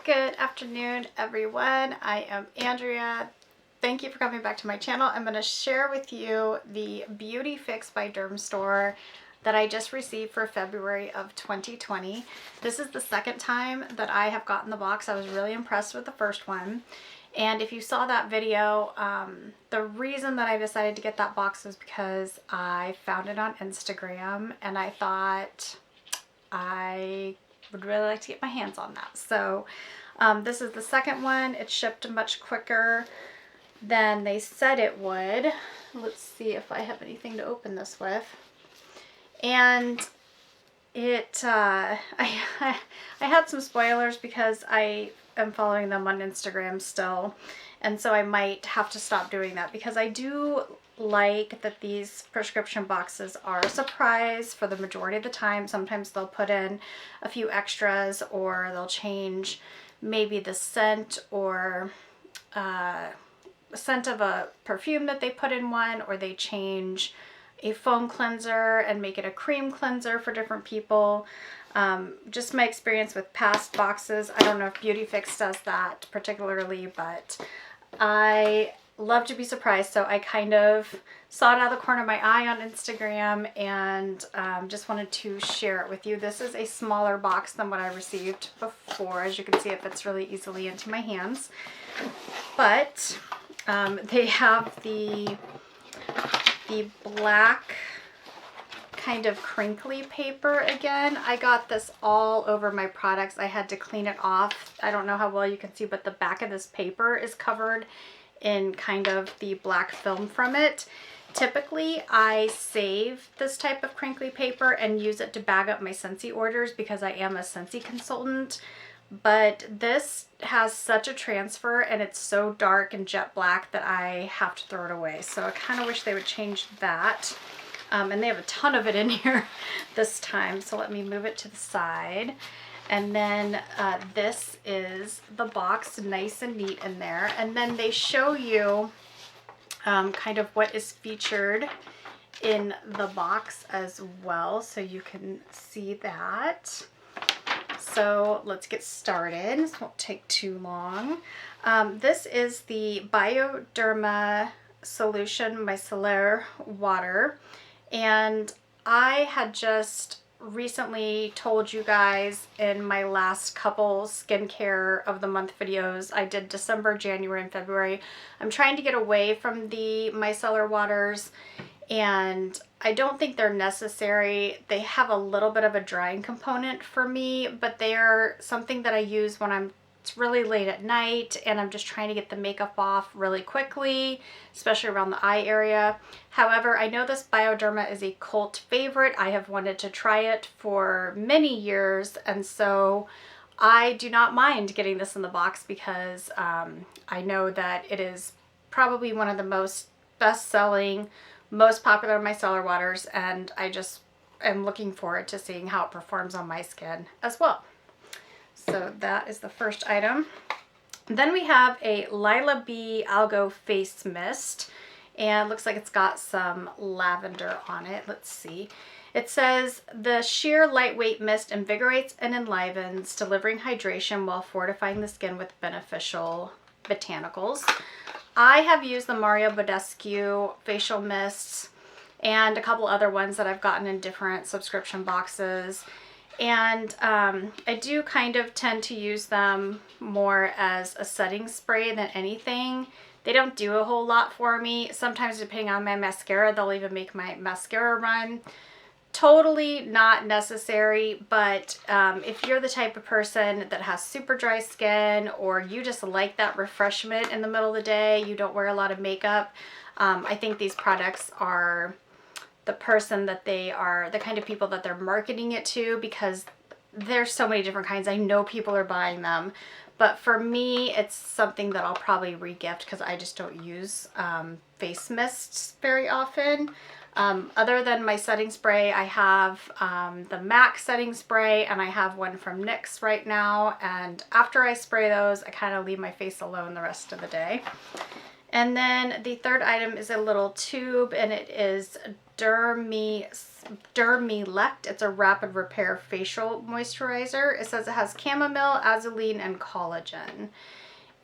Good afternoon, everyone. I am Andrea. Thank you for coming back to my channel. I'm going to share with you the Beautyfix by Dermstore that I just received for February of 2020. This is the second time that I have gotten the box. I was really impressed with the first one. And if you saw that video, the reason that I decided to get that box was because I found it on Instagram and I thought I would really like to get my hands on that. So this is the second one. It shipped much quicker than they said it would. Let's see if I have anything to open this with. And it I had some spoilers because I am following them on Instagram still, and so I might have to stop doing that because I do like that these prescription boxes are a surprise for the majority of the time. Sometimes they'll put in a few extras, or they'll change maybe the scent or scent of a perfume that they put in one, or they change a foam cleanser and make it a cream cleanser for different people. Just my experience with past boxes. I don't know if Beautyfix does that particularly, but I love to be surprised, so I kind of saw it out of the corner of my eye on Instagram and just wanted to share it with you. This is a smaller box than what I received before. As you can see, it fits really easily into my hands, but they have the black kind of crinkly paper again. I got this all over my products. I had to clean it off. I don't know how well you can see, but the back of this paper is covered in kind of the black film from it. Typically, I save this type of crinkly paper and use it to bag up my Scentsy orders because I am a Scentsy consultant. But this has such a transfer and it's so dark and jet black that I have to throw it away. So I kind of wish they would change that. And they have a ton of it in here this time. So let me move it to the side. And then this is the box, nice and neat in there. And then they show you kind of what is featured in the box as well, so you can see that. So let's get started. This won't take too long. This is the Bioderma Solution Micellar Water. And I had just recently told you guys in my last couple skincare of the month videos, I did December, January, and February. I'm trying to get away from the micellar waters, and I don't think they're necessary. They have a little bit of a drying component for me, but they are something that I use when it's really late at night and I'm just trying to get the makeup off really quickly, especially around the eye area. However, I know this Bioderma is a cult favorite. I have wanted to try it for many years, and so I do not mind getting this in the box because I know that it is probably one of the most best-selling, most popular micellar waters, and I just am looking forward to seeing how it performs on my skin as well. So that is the first item. Then we have a Lilabe Algo Face Mist, and it looks like it's got some lavender on it. Let's see. It says, the sheer lightweight mist invigorates and enlivens, delivering hydration while fortifying the skin with beneficial botanicals. I have used the Mario Badescu facial mists and a couple other ones that I've gotten in different subscription boxes. And I do kind of tend to use them more as a setting spray than anything. They don't do a whole lot for me. Sometimes depending on my mascara, they'll even make my mascara run. Totally not necessary, but if you're the type of person that has super dry skin, or you just like that refreshment in the middle of the day, you don't wear a lot of makeup, I think these products are the person that they are, the kind of people that they're marketing it to, because there's so many different kinds. I know people are buying them, but for me, it's something that I'll probably re-gift because I just don't use face mists very often. Other than my setting spray, I have the MAC setting spray, and I have one from NYX right now, and after I spray those, I kind of leave my face alone the rest of the day. And then the third item is a little tube, and it is Dermelect. It's a rapid repair facial moisturizer. It says it has chamomile, azulene, and collagen.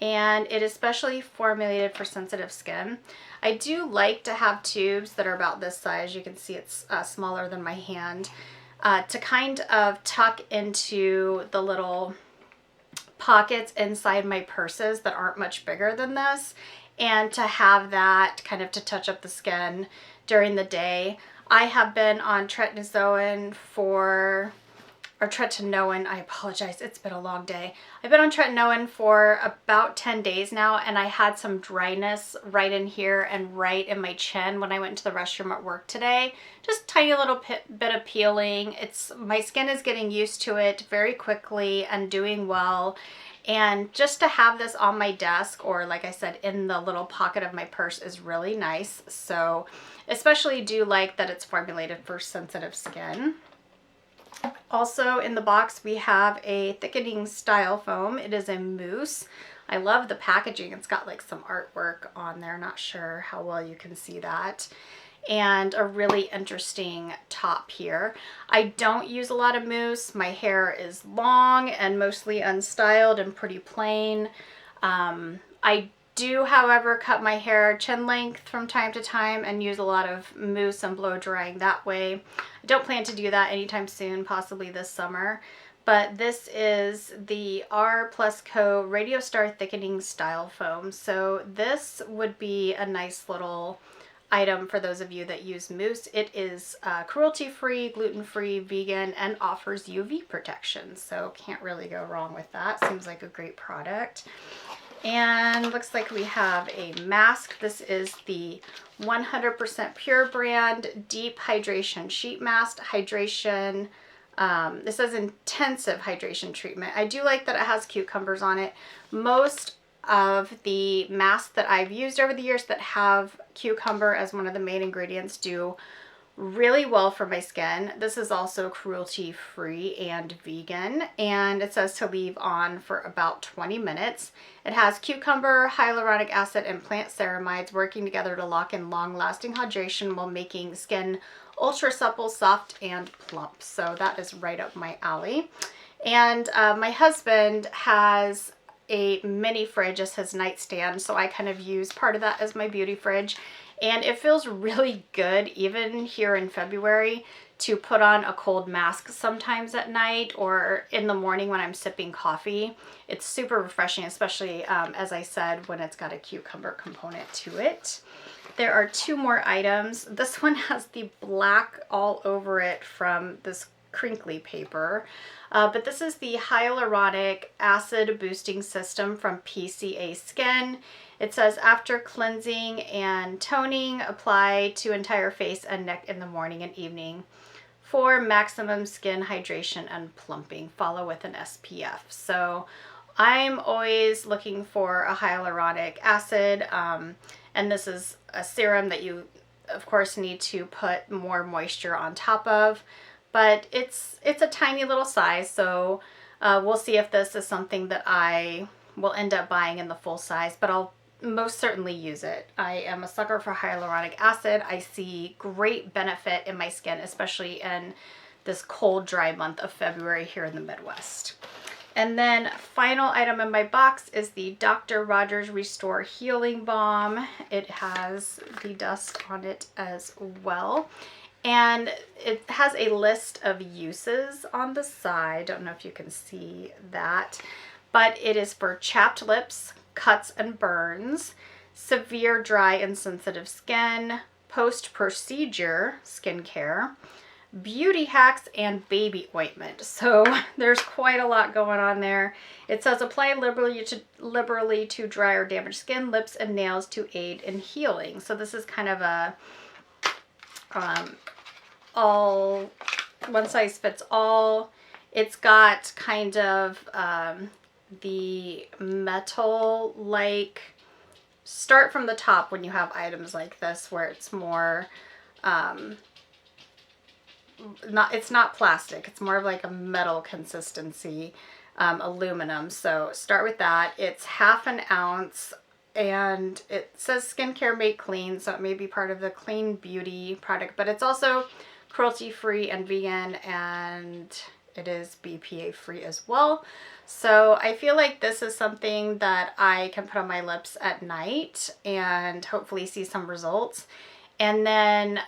And it is specially formulated for sensitive skin. I do like to have tubes that are about this size. You can see it's smaller than my hand, to kind of tuck into the little pockets inside my purses that aren't much bigger than this, and to have that kind of to touch up the skin during the day. I have been on tretinoin I apologize, it's been a long day. I've been on tretinoin for about 10 days now, and I had some dryness right in here and right in my chin when I went to the restroom at work today. Just tiny little bit of peeling. My skin is getting used to it very quickly and doing well. And just to have this on my desk, or like I said, in the little pocket of my purse, is really nice. So especially do like that it's formulated for sensitive skin. Also in the box we have a thickening style foam. It is a mousse. I love the packaging. It's got like some artwork on there. Not sure how well you can see that. And a really interesting top here. I don't use a lot of mousse. My hair is long and mostly unstyled and pretty plain. I do, however, cut my hair chin length from time to time and use a lot of mousse and blow drying that way. I don't plan to do that anytime soon, possibly this summer. But this is the R Plus Co Radio Star Thickening Style Foam. So this would be a nice little item for those of you that use mousse. It is cruelty-free, gluten-free, vegan, and offers UV protection. So can't really go wrong with that. Seems like a great product. And looks like we have a mask. This is the 100% Pure brand Deep Hydration Sheet Mask. Hydration, this says intensive hydration treatment. I do like that it has cucumbers on it. Most of the masks that I've used over the years that have cucumber as one of the main ingredients do really well for my skin. This is also cruelty free and vegan, and it says to leave on for about 20 minutes. It has cucumber, hyaluronic acid, and plant ceramides working together to lock in long-lasting hydration while making skin ultra supple, soft, and plump. So that is right up my alley. And my husband has a mini fridge as his nightstand, so I kind of use part of that as my beauty fridge. And it feels really good, even here in February, to put on a cold mask sometimes at night or in the morning when I'm sipping coffee. It's super refreshing, especially, as I said, when it's got a cucumber component to it. There are two more items. This one has the black all over it from this crinkly paper. But this is the Hyaluronic Acid Boosting System from PCA Skin. It says after cleansing and toning, apply to entire face and neck in the morning and evening for maximum skin hydration and plumping. Follow with an SPF. So I'm always looking for a hyaluronic acid, and this is a serum that you, of course, need to put more moisture on top of. But it's a tiny little size, so we'll see if this is something that I will end up buying in the full size, but I'll most certainly use it. I am a sucker for hyaluronic acid. I see great benefit in my skin, especially in this cold, dry month of February here in the Midwest. And then final item in my box is the Dr. Rogers Restore Healing Balm. It has the dust on it as well. And it has a list of uses on the side. Don't know if you can see that, but it is for chapped lips, cuts and burns, severe dry and sensitive skin, post-procedure skincare, beauty hacks, and baby ointment. So there's quite a lot going on there. It says apply liberally to dry or damaged skin, lips, and nails to aid in healing. So this is kind of a all one size fits all. It's got kind of the metal, like, start from the top when you have items like this where it's more it's not plastic, it's more of like a metal consistency, aluminum. So start with that. It's 1/2 ounce and it says skincare made clean, so it may be part of the clean beauty product, but it's also cruelty free and vegan, and it is BPA free as well. So I feel like this is something that I can put on my lips at night and hopefully see some results. And then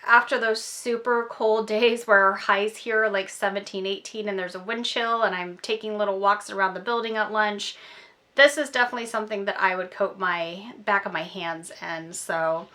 after those super cold days where our highs here are like 17, 18 and there's a wind chill and I'm taking little walks around the building at lunch, this is definitely something that I would coat my back of my hands in. So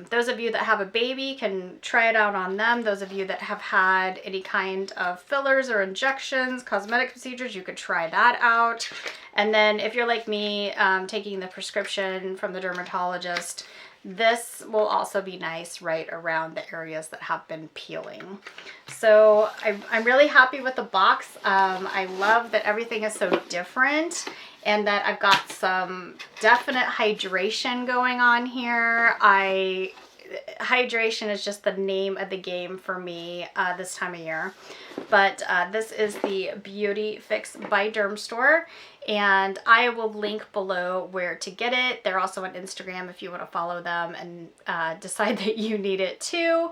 those of you that have a baby can try it out on them. Those of you that have had any kind of fillers or injections, cosmetic procedures, you could try that out. And then if you're like me, taking the prescription from the dermatologist, this will also be nice right around the areas that have been peeling. So I'm really happy with the box. I love that everything is so different and that I've got some definite hydration going on here. Hydration is just the name of the game for me this time of year. But this is the Beautyfix by Dermstore, and I will link below where to get it. They're also on Instagram if you want to follow them and decide that you need it too.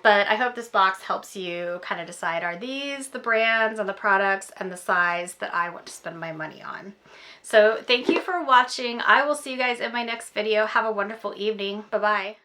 But I hope this box helps you kind of decide, are these the brands and the products and the size that I want to spend my money on? So thank you for watching. I will see you guys in my next video. Have a wonderful evening. Bye-bye.